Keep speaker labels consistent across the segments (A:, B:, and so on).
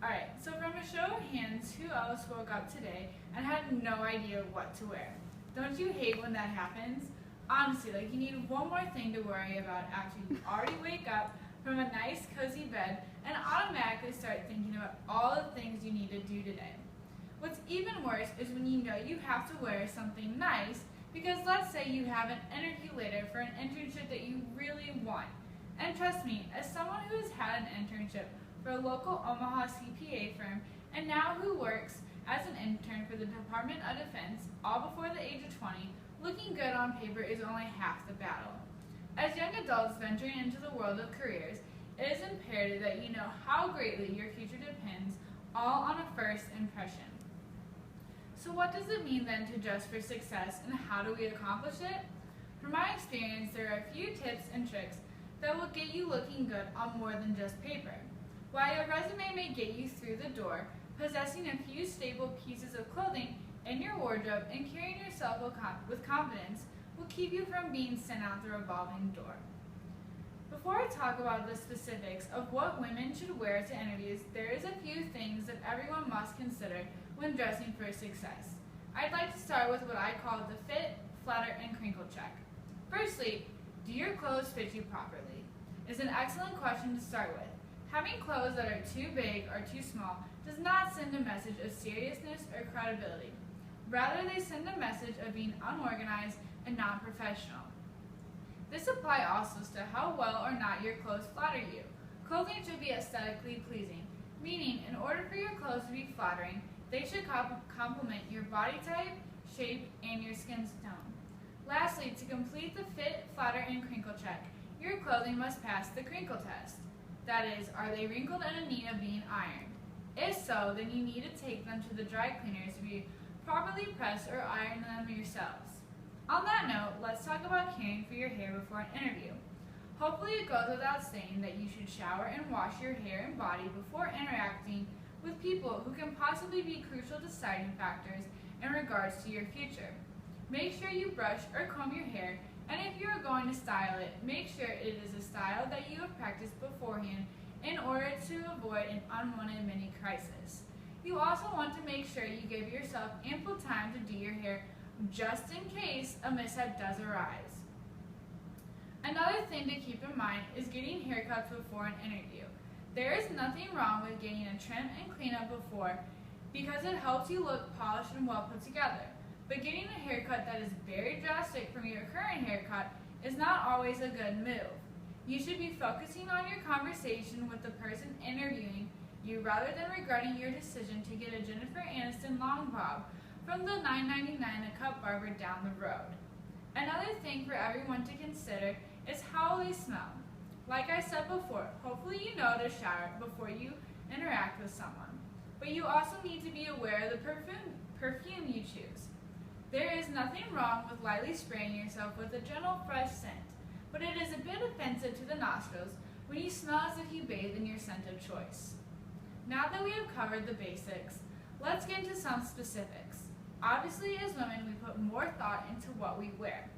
A: Alright, so from a show of hands, who else woke up today and had no idea what to wear? Don't you hate when that happens? Honestly, like you need one more thing to worry about after you already wake up from a nice cozy bed and automatically start thinking about all the things you need to do today. What's even worse is when you know you have to wear something nice because let's say you have an interview later for an internship that you really want. And trust me, as someone who has had an internship for a local Omaha CPA firm and now who works as an intern for the Department of Defense all before the age of 20, looking good on paper is only half the battle. As young adults venturing into the world of careers, it is imperative that you know how greatly your future depends all on a first impression. So what does it mean then to dress for success and how do we accomplish it? From my experience, there are a few tips and tricks that will get you looking good on more than just paper. While your resume may get you through the door, possessing a few stable pieces of clothing in your wardrobe and carrying yourself with confidence will keep you from being sent out the revolving door. Before I talk about the specifics of what women should wear to interviews, there is a few things that everyone must consider when dressing for success. I'd like to start with what I call the fit, flatter, and crinkle check. Firstly, do your clothes fit you properly? It's an excellent question to start with. Having clothes that are too big or too small does not send a message of seriousness or credibility. Rather, they send a message of being unorganized and non-professional. This applies also to how well or not your clothes flatter you. Clothing should be aesthetically pleasing, meaning in order for your clothes to be flattering, they should complement your body type, shape, and your skin tone. Lastly, to complete the fit, flatter, and crinkle check, your clothing must pass the crinkle test. That is, are they wrinkled and in need of being ironed? If so, then you need to take them to the dry cleaners to be properly pressed or iron them yourselves. On that note, let's talk about caring for your hair before an interview. Hopefully it goes without saying that you should shower and wash your hair and body before interacting with people who can possibly be crucial deciding factors in regards to your future. Make sure you brush or comb your hair, and if you are going to style it, make sure it is a style that you have practiced beforehand in order to avoid an unwanted mini crisis. You also want to make sure you give yourself ample time to do your hair just in case a mishap does arise. Another thing to keep in mind is getting haircuts before an interview. There is nothing wrong with getting a trim and cleanup before because it helps you look polished and well put together. But getting a haircut that is very drastic from your current haircut is not always a good move. You should be focusing on your conversation with the person interviewing you rather than regretting your decision to get a Jennifer Aniston long bob from the $9.99 a cut barber down the road. Another thing for everyone to consider is how they smell. Like I said before, hopefully you know to shower before you interact with someone. But you also need to be aware of the perfume you choose. There is nothing wrong with lightly spraying yourself with a gentle, fresh scent, but it is a bit offensive to the nostrils when you smell as if you bathe in your scent of choice. Now that we have covered the basics, let's get into some specifics. Obviously, as women, we put more thought into what we wear,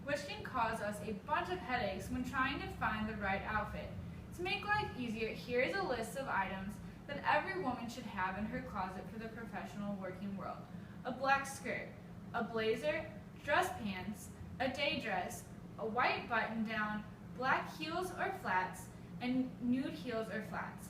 A: which can cause us a bunch of headaches when trying to find the right outfit. To make life easier, here is a list of items that every woman should have in her closet for the professional working world. A black skirt, a blazer, dress pants, a day dress, a white button-down, black heels or flats, and nude heels or flats.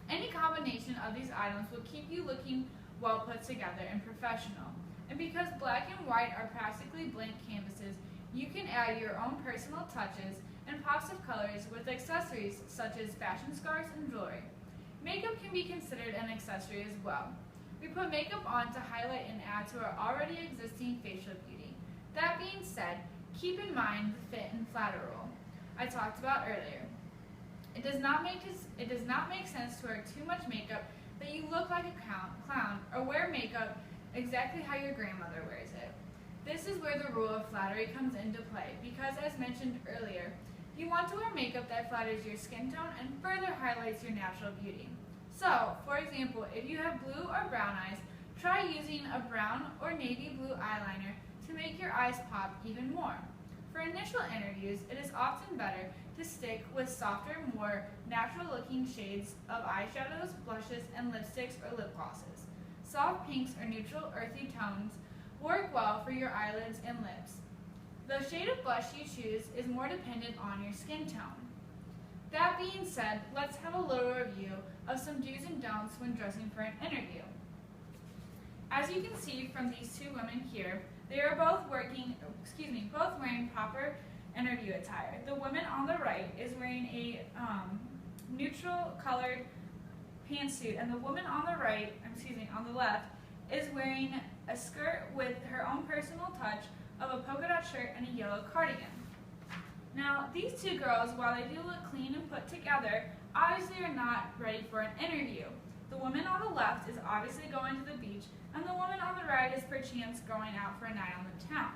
A: Any combination of these items will keep you looking well put together and professional. And because black and white are practically blank canvases, you can add your own personal touches and pops of colors with accessories such as fashion scarves and jewelry. Makeup can be considered an accessory as well. We put makeup on to highlight and add to our already existing facial beauty. That being said, keep in mind the fit and flatter rule I talked about earlier. It does not make sense to wear too much makeup that you look like a clown or wear makeup exactly how your grandmother wears it. This is where the rule of flattery comes into play because, as mentioned earlier, you want to wear makeup that flatters your skin tone and further highlights your natural beauty. So, for example, if you have blue or brown eyes, try using a brown or navy blue eyeliner to make your eyes pop even more. For initial interviews, it is often better to stick with softer, more natural-looking shades of eyeshadows, blushes, and lipsticks or lip glosses. Soft pinks or neutral, earthy tones work well for your eyelids and lips. The shade of blush you choose is more dependent on your skin tone. That being said, let's have a little review of some do's and don'ts when dressing for an interview. As you can see from these two women here, they are both wearing proper interview attire. The woman on the right is wearing a neutral colored pantsuit, and the woman on the left is wearing a skirt with her own personal touch of a polka dot shirt and a yellow cardigan. Now, these two girls, while they do look clean and put together, obviously are not ready for an interview. The woman on the left is obviously going to the beach, and the woman on the right is perchance going out for a night on the town.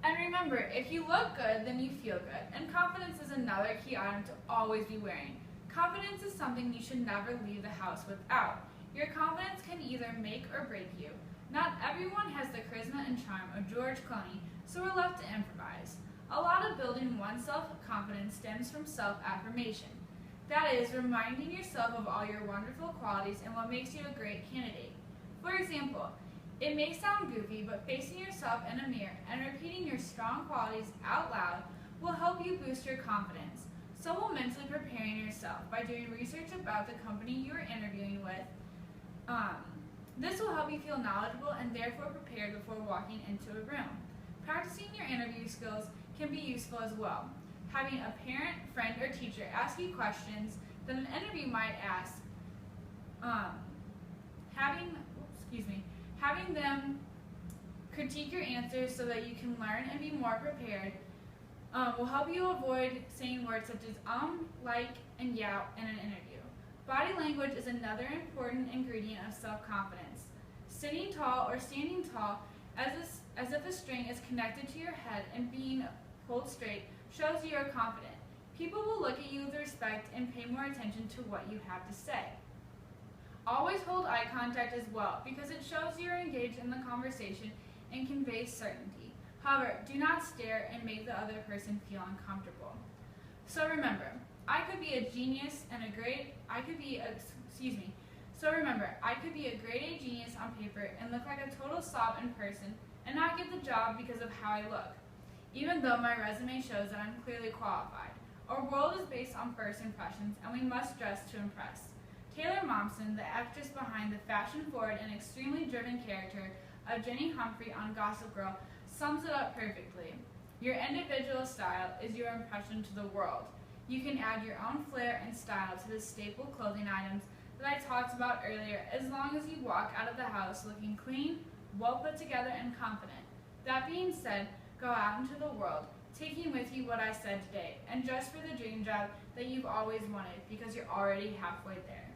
A: And remember, if you look good, then you feel good. And confidence is another key item to always be wearing. Confidence is something you should never leave the house without. Your confidence can either make or break you. Not everyone has the charisma and charm of George Clooney, so we're left to improvise. A lot of building one's self-confidence stems from self-affirmation. That is, reminding yourself of all your wonderful qualities and what makes you a great candidate. For example, it may sound goofy, but facing yourself in a mirror and repeating your strong qualities out loud will help you boost your confidence. So will mentally preparing yourself by doing research about the company you are interviewing with. This will help you feel knowledgeable and therefore prepared before walking into a room. Practicing your interview skills can be useful as well. Having a parent, friend, or teacher ask you questions that an interview might ask, having them critique your answers so that you can learn and be more prepared will help you avoid saying words such as like, and yeah in an interview. Body language is another important ingredient of self-confidence. Sitting tall or standing tall as if a string is connected to your head and being pulled straight shows you are confident. People will look at you with respect and pay more attention to what you have to say. Always hold eye contact as well, because it shows you are engaged in the conversation and conveys certainty. However, do not stare and make the other person feel uncomfortable. So remember, I could be a genius and I could be a grade A genius on paper and look like a total slob in person and not get the job because of how I look, even though my resume shows that I'm clearly qualified. Our world is based on first impressions, and we must dress to impress. Taylor Momsen, the actress behind the fashion-forward and extremely driven character of Jenny Humphrey on Gossip Girl, sums it up perfectly. Your individual style is your impression to the world. You can add your own flair and style to the staple clothing items that I talked about earlier, as long as you walk out of the house looking clean, well put together, and confident. That being said, go out into the world, taking with you what I said today, and dress for the dream job that you've always wanted, because you're already halfway there.